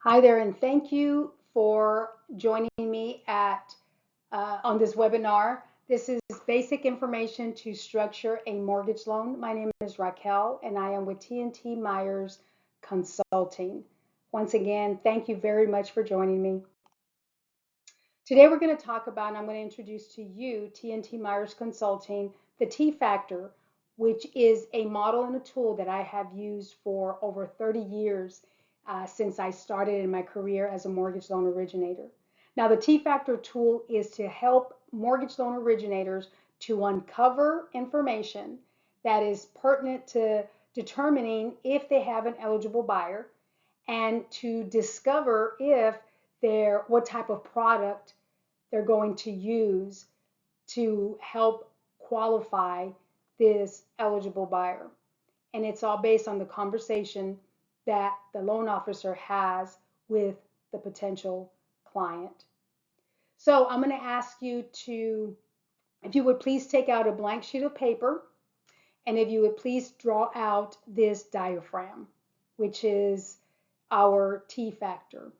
Hi there, and thank you for joining me on this webinar. This is basic information to structure a mortgage loan. My name is Raquel, and I am with T&T Myers Consulting. Once again, thank you very much for joining me. Today we're going to talk about, and I'm going to introduce to you T&T Myers Consulting, the T Factor, which is a model and a tool that I have used for over 30 years since I started in my career as a mortgage loan originator. Now, the T Factor tool is to help mortgage loan originators to uncover information that is pertinent to determining if they have an eligible buyer and to discover if what type of product they're going to use to help qualify this eligible buyer. And it's all based on the conversation that the loan officer has with the potential client. So I'm going to ask you to, if you would please take out a blank sheet of paper, and if you would please draw out this diaphragm, which is our T factor.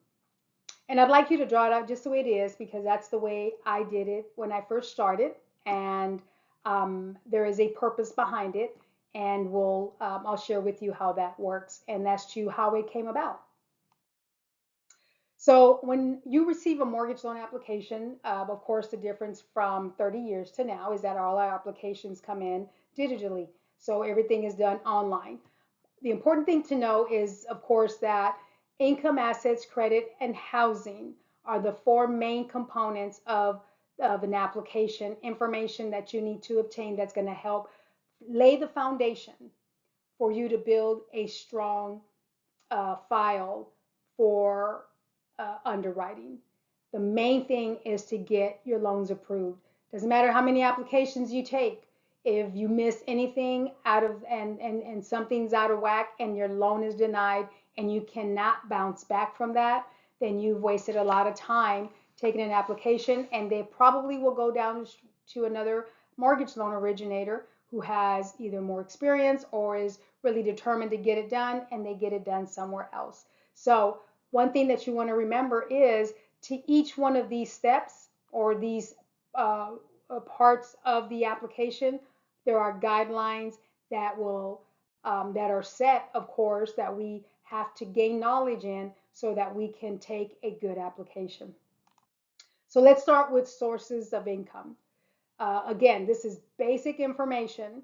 And I'd like you to draw it out just the way it is because that's the way I did it when I first started. And there is a purpose behind it. And I'll share with you how that works. And that's to how it came about. So when you receive a mortgage loan application, of course, the difference from 30 years to now is that all our applications come in digitally. So everything is done online. The important thing to know is, of course, that income, assets, credit, and housing are the four main components of an application information that you need to obtain that's going to help lay the foundation for you to build a strong file for underwriting. The main thing is to get your loans approved. Doesn't matter how many applications you take. If you miss anything out of and something's out of whack and your loan is denied and you cannot bounce back from that, then you've wasted a lot of time taking an application, and they probably will go down to another mortgage loan originator who has either more experience or is really determined to get it done, and they get it done somewhere else. So one thing that you want to remember is to each one of these steps or these parts of the application, there are guidelines that are set, of course, that we have to gain knowledge in so that we can take a good application. So let's start with sources of income. Again, this is basic information.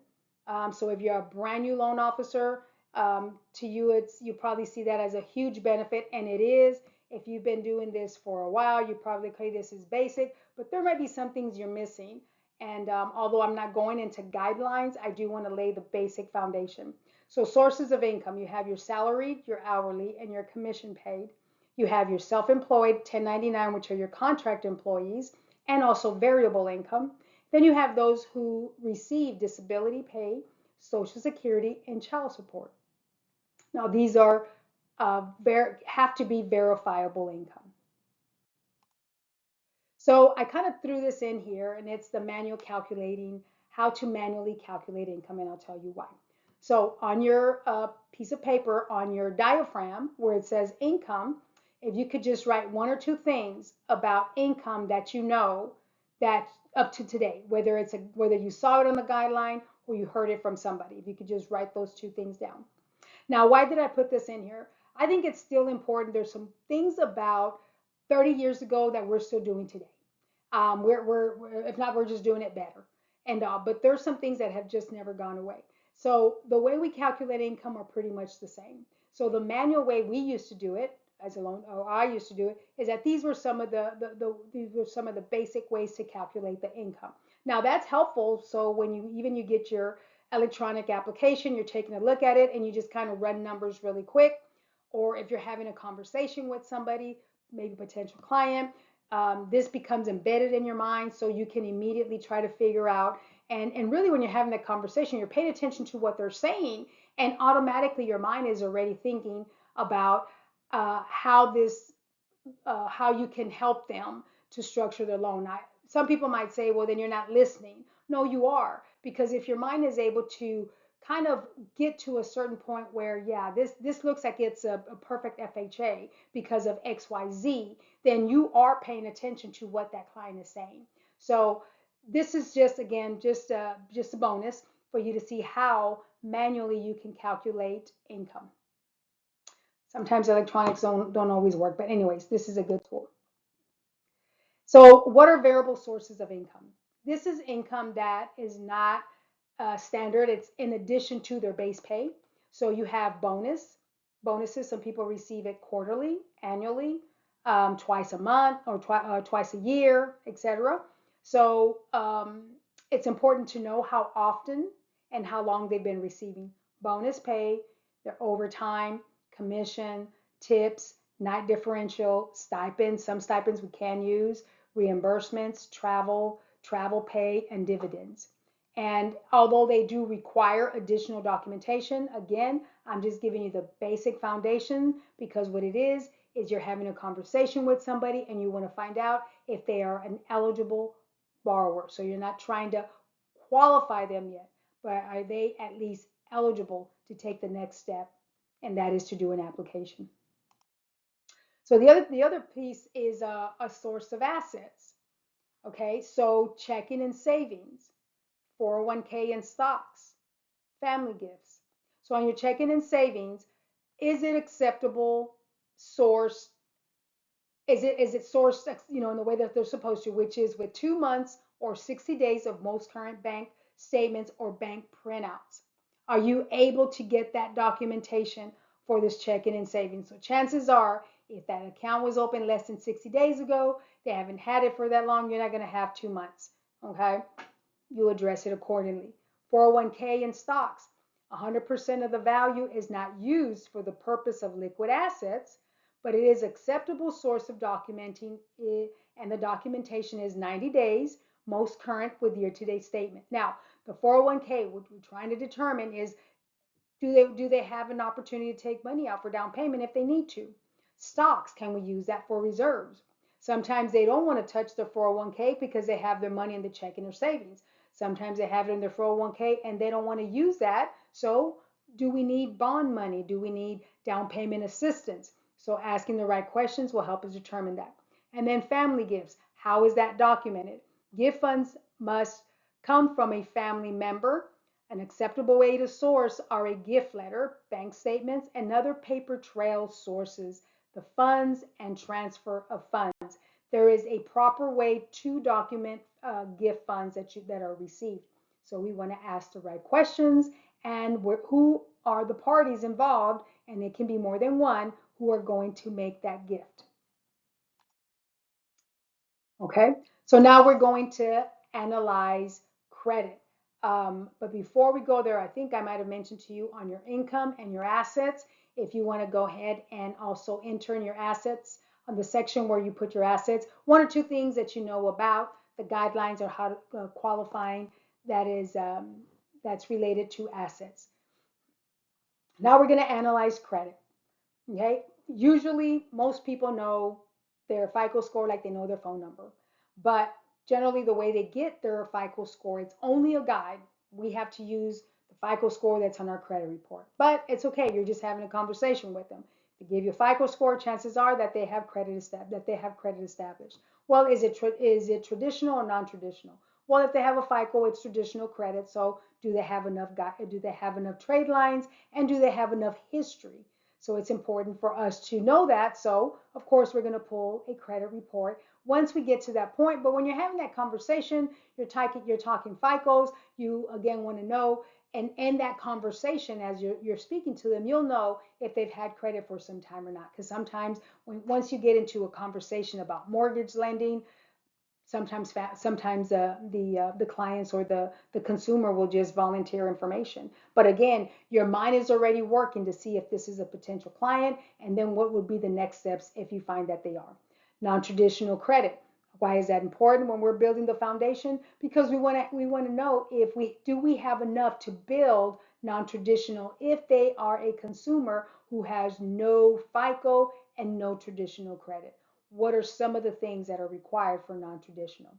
So if you're a brand new loan officer, to you, you probably see that as a huge benefit, and it is. If you've been doing this for a while, you probably say this is basic, but there might be some things you're missing. And although I'm not going into guidelines, I do want to lay the basic foundation. So sources of income, you have your salaried, your hourly, and your commission paid. You have your self-employed 1099, which are your contract employees, and also variable income. Then you have those who receive disability pay, Social Security, and child support. Now, these are have to be verifiable income. So I kind of threw this in here, and it's the manual calculating, how to manually calculate income, and I'll tell you why. So on your piece of paper, on your diaphragm, where it says income, if you could just write one or two things about income that you know that up to today, whether you saw it on the guideline or you heard it from somebody, if you could just write those two things down. Now, why did I put this in here? I think it's still important. There's some things about 30 years ago that we're still doing today. If not, we're just doing it better. But there's some things that have just never gone away. So the way we calculate income are pretty much the same. So the manual way we used to do it as a loan, or I used to do it, is that these were some of the basic ways to calculate the income. Now that's helpful. So when you get your electronic application, you're taking a look at it and you just kind of run numbers really quick. Or if you're having a conversation with somebody, maybe a potential client, this becomes embedded in your mind so you can immediately try to figure out. And really, when you're having that conversation, you're paying attention to what they're saying, and automatically your mind is already thinking about how you can help them to structure their loan. Some people might say, well, then you're not listening. No, you are, because if your mind is able to kind of get to a certain point where, yeah, this looks like it's a perfect FHA because of XYZ, then you are paying attention to what that client is saying. So this is just, again, just a bonus for you to see how manually you can calculate income. Sometimes electronics don't always work, but anyways, this is a good tool. So what are variable sources of income? This is income that is not standard. It's in addition to their base pay. So you have bonuses. Some people receive it quarterly, annually, twice a month, or twice a year, etc. So it's important to know how often and how long they've been receiving bonus pay, their overtime, commission, tips, night differential, stipends. Some stipends we can use, reimbursements, travel pay, and dividends. And although they do require additional documentation, again, I'm just giving you the basic foundation, because what it is you're having a conversation with somebody and you want to find out if they are an eligible borrower. So you're not trying to qualify them yet, but are they at least eligible to take the next step, and that is to do an application. So the other piece is a source of assets. Okay, so checking and savings, 401k and stocks, family gifts. So on your checking and savings, is it acceptable source? Is it sourced, in the way that they're supposed to, which is with 2 months or 60 days of most current bank statements or bank printouts? Are you able to get that documentation for this checking and savings? So chances are, if that account was open less than 60 days ago, they haven't had it for that long, you're not going to have 2 months. Okay, you address it accordingly. 401k and stocks, 100% of the value is not used for the purpose of liquid assets, but it is acceptable source of documenting it, and the documentation is 90 days, most current with year-to-date statement. Now, the 401k, what we're trying to determine is, do they have an opportunity to take money out for down payment if they need to? Stocks, can we use that for reserves? Sometimes they don't want to touch their 401k because they have their money in the checking or savings. Sometimes they have it in their 401k and they don't want to use that. So do we need bond money? Do we need down payment assistance? So asking the right questions will help us determine that. And then family gifts. How is that documented? Gift funds must come from a family member. An acceptable way to source are a gift letter, bank statements, and other paper trail sources, the funds and transfer of funds. There is a proper way to document gift funds that are received. So we want to ask the right questions, and who are the parties involved, and it can be more than one, who are going to make that gift. Okay, so now we're going to analyze credit. But before we go there, I think I might have mentioned to you on your income and your assets, if you want to go ahead and also enter in your assets on the section where you put your assets, one or two things that you know about the guidelines or how to qualifying that's related to assets. Now we're going to analyze credit. Okay, usually most people know their FICO score like they know their phone number, but generally the way they get their FICO score, it's only a guide. We have to use the FICO score that's on our credit report, but it's okay. You're just having a conversation with them. If they give you a FICO score, chances are that they have credit established. Well, is it traditional or non-traditional? Well, if they have a FICO, it's traditional credit. So do they have enough trade lines, and do they have enough history? So it's important for us to know that. So of course we're going to pull a credit report once we get to that point. But when you're having that conversation, you're talking FICOs, you again want to know, and in that conversation, as you're speaking to them, you'll know if they've had credit for some time or not. Because sometimes once you get into a conversation about mortgage lending, sometimes the clients or the consumer will just volunteer information. But again, your mind is already working to see if this is a potential client, and then what would be the next steps if you find that they are. Non-traditional credit. Why is that important when we're building the foundation? Because we want to know if we have enough to build non-traditional if they are a consumer who has no FICO and no traditional credit. What are some of the things that are required for non-traditional?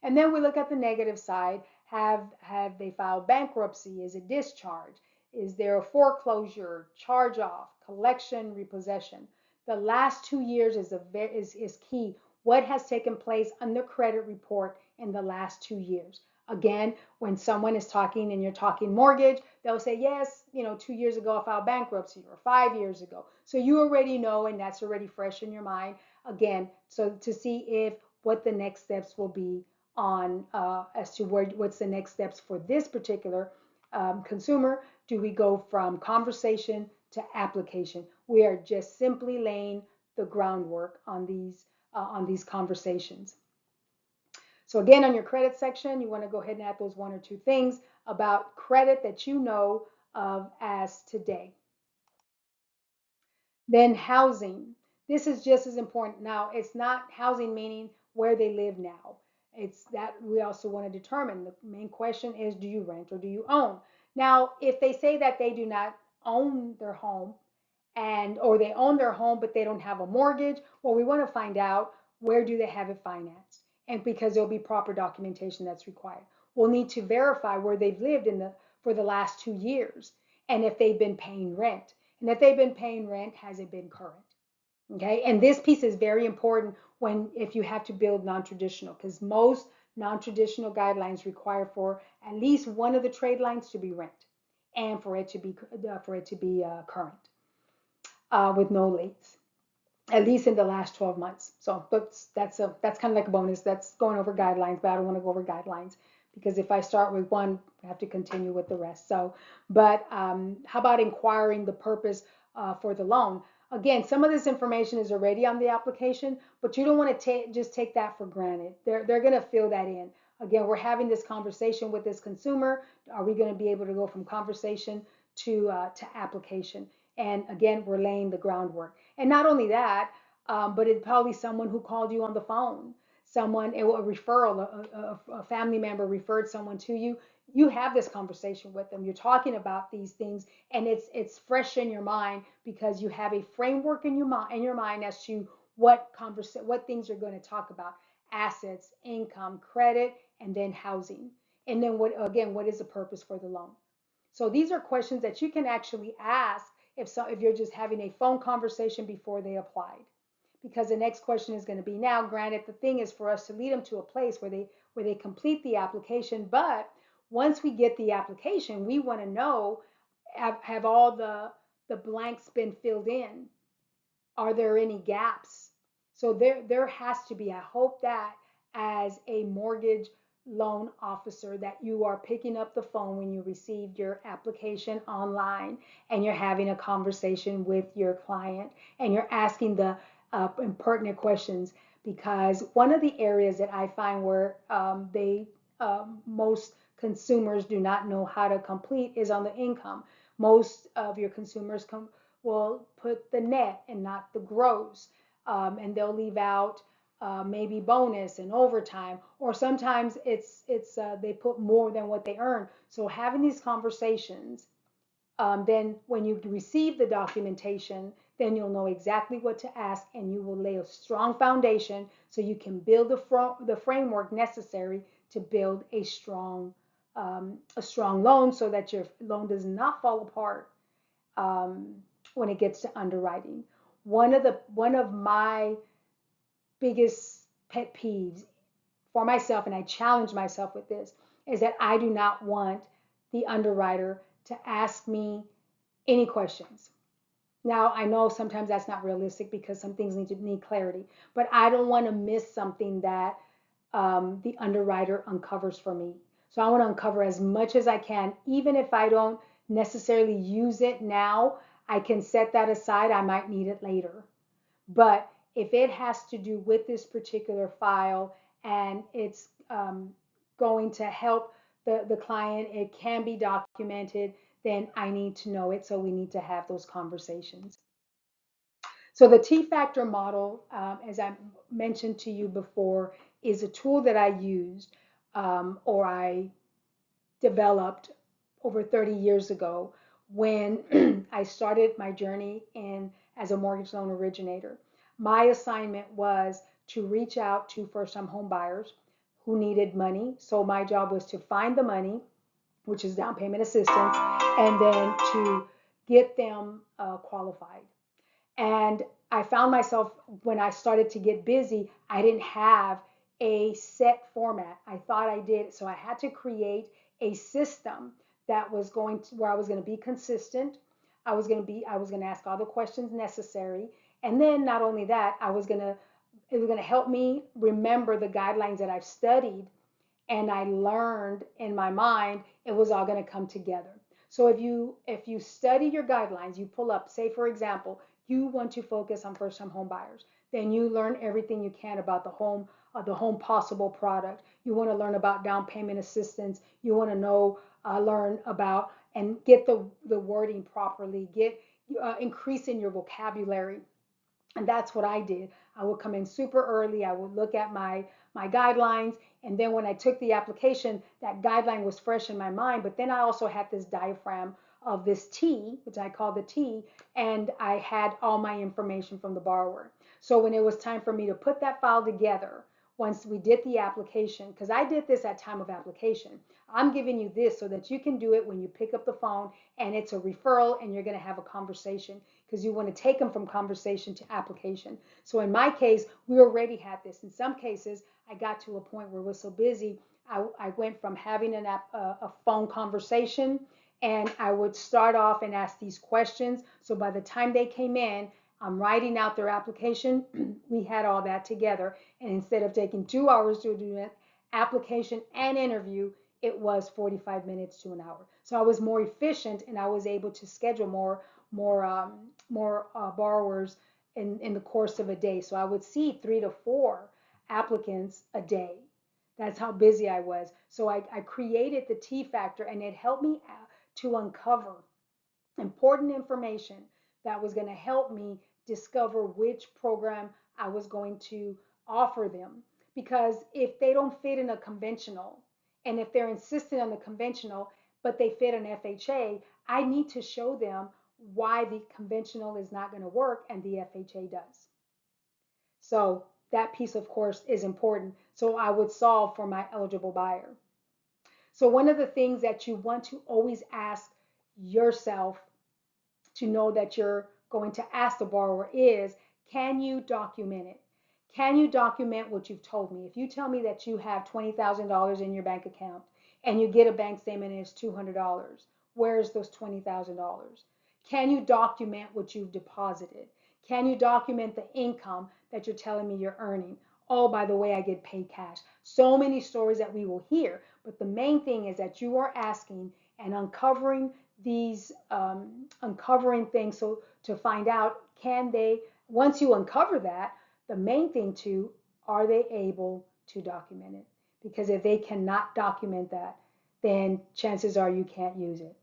And then we look at the negative side. Have they filed bankruptcy? Is it discharge? Is there a foreclosure, charge off, collection, repossession? The last 2 years is key. What has taken place on the credit report in the last 2 years? Again, when someone is talking and you're talking mortgage, they'll say, yes, 2 years ago I filed bankruptcy, or 5 years ago. So you already know, and that's already fresh in your mind. Again, so to see if what the next steps will be on as to what's the next steps for this particular consumer. Do we go from conversation to application? We are just simply laying the groundwork on these conversations. So again, on your credit section, you want to go ahead and add those one or two things about credit that you know of as today. Then housing. This is just as important. Now, it's not housing meaning where they live now. It's that we also want to determine. The main question is, do you rent or do you own? Now, if they say that they do not own their home, or they own their home but they don't have a mortgage, well, we want to find out, where do they have it financed? And because there'll be proper documentation that's required. We'll need to verify where they've lived for the last 2 years, and if they've been paying rent. And if they've been paying rent, has it been current? Okay, and this piece is very important if you have to build non-traditional, because most non-traditional guidelines require for at least one of the trade lines to be rent, and for it to be current, with no lates, at least in the last 12 months. So that's kind of like a bonus. That's going over guidelines, but I don't want to go over guidelines, because if I start with one, I have to continue with the rest. So, but how about inquiring the purpose for the loan? Again, some of this information is already on the application, but you don't want to just take that for granted. They're going to fill that in. Again, we're having this conversation with this consumer. Are we going to be able to go from conversation to application? And again, we're laying the groundwork. And not only that, but it's probably someone who called you on the phone, a referral, a family member referred someone to you. You have this conversation with them. You're talking about these things, and it's fresh in your mind because you have a framework in your mind as to what things you're going to talk about: assets, income, credit, and then housing. And then what is the purpose for the loan? So these are questions that you can actually ask if you're just having a phone conversation before they applied. Because the next question is going to be, now granted, the thing is for us to lead them to a place where they complete the application, but once we get the application, we want to know, have all the blanks been filled in? Are there any gaps? So there has to be, I hope that as a mortgage loan officer, that you are picking up the phone when you received your application online, and you're having a conversation with your client, and you're asking the pertinent questions. Because one of the areas that I find where most consumers do not know how to complete is on the income. Most of your consumers will put the net and not the gross, and they'll leave out maybe bonus and overtime, or sometimes they put more than what they earn. So having these conversations, then when you receive the documentation, then you'll know exactly what to ask, and you will lay a strong foundation so you can build the framework necessary to build a strong loan, so that your loan does not fall apart when it gets to underwriting. One of my biggest pet peeves for myself, and I challenge myself with this, is that I do not want the underwriter to ask me any questions. Now, I know sometimes that's not realistic because some things need clarity, but I don't want to miss something that the underwriter uncovers for me. So I want to uncover as much as I can, even if I don't necessarily use it now. I can set that aside. I might need it later. But if it has to do with this particular file, and it's going to help the client, it can be documented, then I need to know it. So we need to have those conversations. So the T-Factor model, as I mentioned to you before, is a tool that I used, or I developed over 30 years ago when I started my journey as a mortgage loan originator. My assignment was to reach out to first-time home buyers who needed money. So my job was to find the money, which is down payment assistance, and then to get them qualified. And I found myself, when I started to get busy, I didn't have a set format. I thought I did. So I had to create a system that was going to, where I was going to be consistent. I was going to ask all the questions necessary. And then not only that, it was going to help me remember the guidelines that I've studied and I learned in my mind. It was all going to come together. So if you study your guidelines, you pull up, say for example, you want to focus on first time home buyers, then you learn everything you can about the home possible product. You want to learn about down payment assistance. You want to learn about and get the wording properly. Get increase in your vocabulary. And that's what I did. I would come in super early. I would look at my guidelines, and then when I took the application, that guideline was fresh in my mind. But then I also had this diaphragm of this T, which I call the T, and I had all my information from the borrower. So when it was time for me to put that file together, once we did the application, because I did this at time of application, I'm giving you this so that you can do it when you pick up the phone and it's a referral and you're going to have a conversation, because you want to take them from conversation to application. So in my case, we already had this. In some cases, I got to a point where we're so busy, I went from having a phone conversation, and I would start off and ask these questions. So by the time they came in, I'm writing out their application. We had all that together. And instead of taking 2 hours to do an application and interview, it was 45 minutes to an hour. So I was more efficient, and I was able to schedule more borrowers in the course of a day. So I would see 3 to 4 applicants a day. That's how busy I was. So I created the T factor, and it helped me to uncover important information that was going to help me discover which program I was going to offer them. Because if they don't fit in a conventional, and if they're insistent on the conventional, but they fit an FHA, I need to show them why the conventional is not going to work and the FHA does. So that piece, of course, is important. So I would solve for my eligible buyer. So one of the things that you want to always ask yourself to know that you're going to ask the borrower is, can you document it? Can you document what you've told me? If you tell me that you have $20,000 in your bank account and you get a bank statement and it's $200, where's those $20,000? Can you document what you've deposited? Can you document the income that you're telling me you're earning? Oh, by the way, I get paid cash. So many stories that we will hear, but the main thing is that you are asking and uncovering things, so to find out, can they, once you uncover that, the main thing too, are they able to document it? Because if they cannot document that, then chances are you can't use it.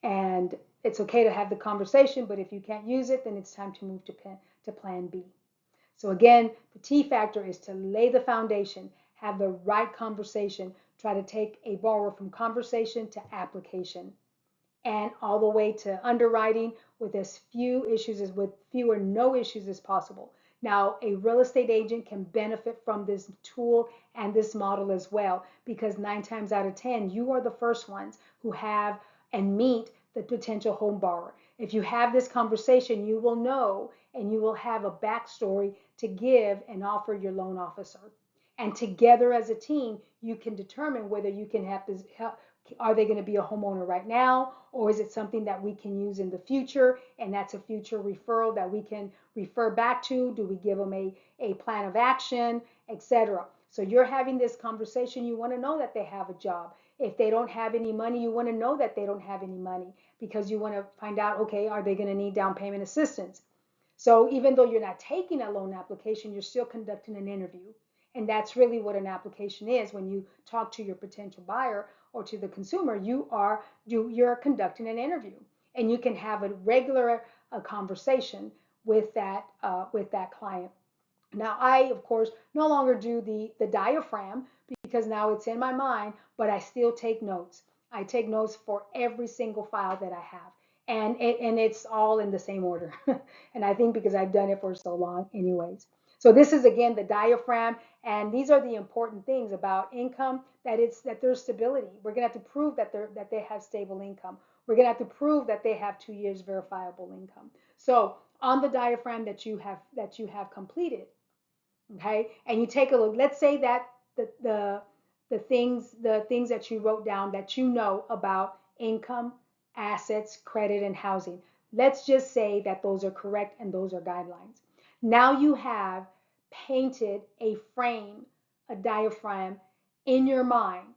And it's okay to have the conversation, but if you can't use it, then it's time to move to plan B. So again, the T factor is to lay the foundation, have the right conversation, try to take a borrower from conversation to application, and all the way to underwriting with as few issues as with few or no issues as possible. Now, a real estate agent can benefit from this tool and this model as well, because 9 times out of 10, you are the first ones who have and meet the potential home borrower. If you have this conversation, you will know and you will have a backstory to give and offer your loan officer. And together as a team, you can determine whether you can have this help. Are they going to be a homeowner right now, or is it something that we can use in the future, and that's a future referral that we can refer back to? Do we give them a plan of action, etc.? So you're having this conversation, you want to know that they have a job. If they don't have any money, you want to know that they don't have any money, because you want to find out, okay, are they going to need down payment assistance? So even though you're not taking a loan application, you're still conducting an interview. And that's really what an application is. When you talk to your potential buyer or to the consumer, you're conducting an interview, and you can have a regular conversation with that client. Now, I, of course, no longer do the diaphragm, because now it's in my mind, but I still take notes. I take notes for every single file that I have. And it's all in the same order. And I think because I've done it for so long anyways. So this is again the diaphragm, and these are the important things about income, that there's stability. We're gonna have to prove that they have stable income. We're gonna have to prove that they have 2 years verifiable income. So on the diaphragm that you have completed, okay, and you take a look. Let's say that the things that you wrote down that you know about income, assets, credit, and housing. Let's just say that those are correct and those are guidelines. Now you have painted a frame, a diaphragm in your mind.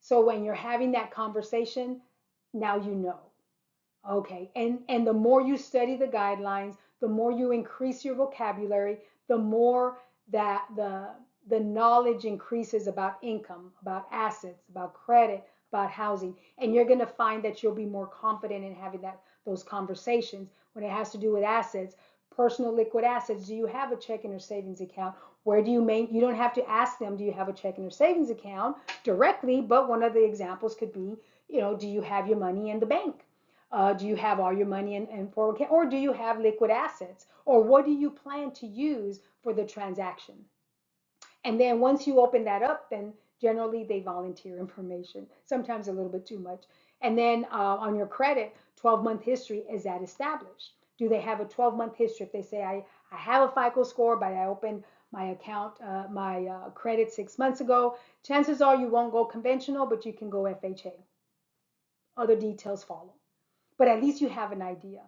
So when you're having that conversation, now you know. Okay, and the more you study the guidelines, the more you increase your vocabulary, the more that the knowledge increases about income, about assets, about credit, about housing, and you're going to find that you'll be more confident in having those conversations when it has to do with assets, personal liquid assets. Do you have a checking or savings account? Where do you make? You don't have to ask them, do you have a checking or savings account directly, but one of the examples could be, do you have your money in the bank? Do you have all your money in 401k, or do you have liquid assets, or what do you plan to use for the transaction? And then once you open that up, then generally they volunteer information, sometimes a little bit too much. And then on your credit, 12-month history, is that established? Do they have a 12-month history? If they say, I have a FICO score, but I opened my account, my credit 6 months ago, chances are you won't go conventional, but you can go FHA. Other details follow, but at least you have an idea.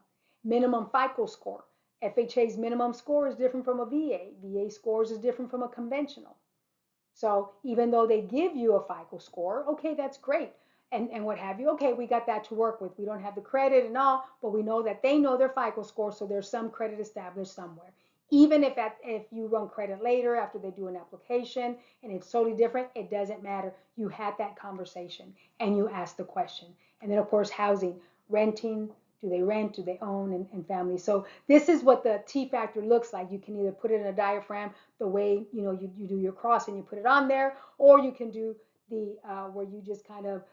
Minimum FICO score. FHA's minimum score is different from a VA. VA scores is different from a conventional. So even though they give you a FICO score, okay, that's great. And what have you. Okay, we got that to work with. We don't have the credit and all, but we know that they know their FICO score, so there's some credit established somewhere. Even if you run credit later after they do an application and it's totally different, it doesn't matter. You had that conversation and you asked the question. And then of course housing, renting, do they rent, do they own, and family. So this is what the T factor looks like. You can either put it in a diaphragm the way you do your cross and you put it on there, or you can do the where you just kind of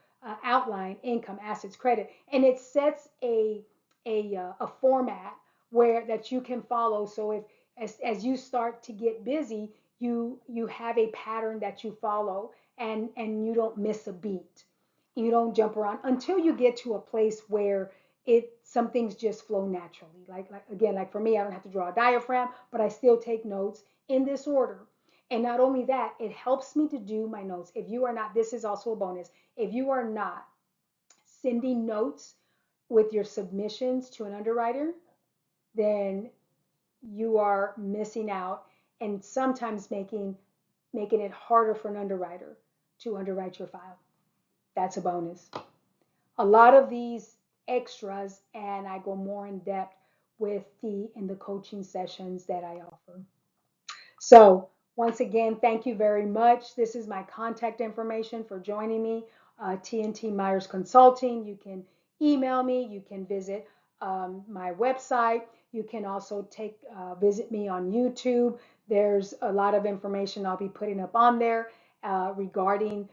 outline income, assets, credit, and it sets a format where that you can follow. So if as you start to get busy, you have a pattern that you follow, and you don't miss a beat. You don't jump around until you get to a place where some things just flow naturally. Like again, like for me, I don't have to draw a diaphragm, but I still take notes in this order. And not only that, it helps me to do my notes. If you are not, this is also a bonus. If you are not sending notes with your submissions to an underwriter, then you are missing out and sometimes making it harder for an underwriter to underwrite your file. That's a bonus. A lot of these extras, and I go more in depth in the coaching sessions that I offer. So once again, thank you very much. This is my contact information for joining me, TNT Myers Consulting. You can email me. You can visit my website. You can also visit me on YouTube. There's a lot of information I'll be putting up on there regarding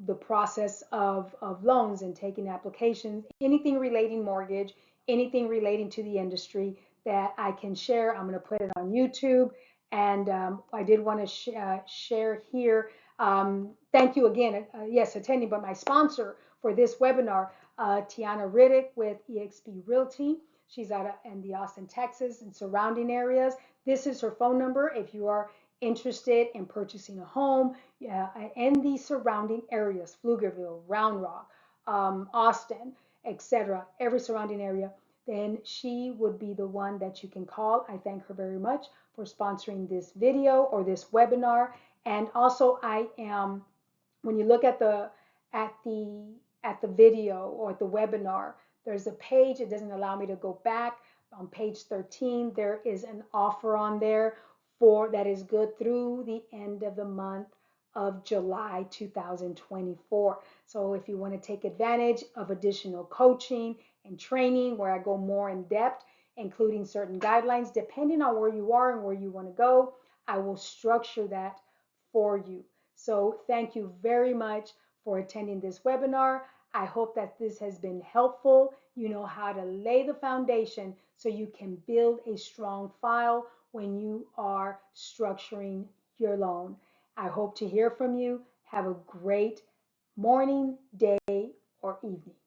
the process of loans and taking applications, anything relating mortgage, anything relating to the industry that I can share. I'm going to put it on YouTube. And I did want to share here. Thank you again, yes, attending, but my sponsor for this webinar, Tiana Riddick with eXp Realty. She's in the Austin, Texas and surrounding areas. This is her phone number if you are interested in purchasing a home in the surrounding areas, Pflugerville, Round Rock, Austin, etc., every surrounding area. Then she would be the one that you can call. I thank her very much for sponsoring this video or this webinar. And also I am, when you look at the video or the webinar, there's a page. It doesn't allow me to go back. On page 13, there is an offer on there that is good through the end of the month of July 2024. So if you want to take advantage of additional coaching and training where I go more in depth, including certain guidelines, depending on where you are and where you want to go, I will structure that for you. So thank you very much for attending this webinar. I hope that this has been helpful. You know how to lay the foundation so you can build a strong file when you are structuring your loan. I hope to hear from you. Have a great morning, day, or evening.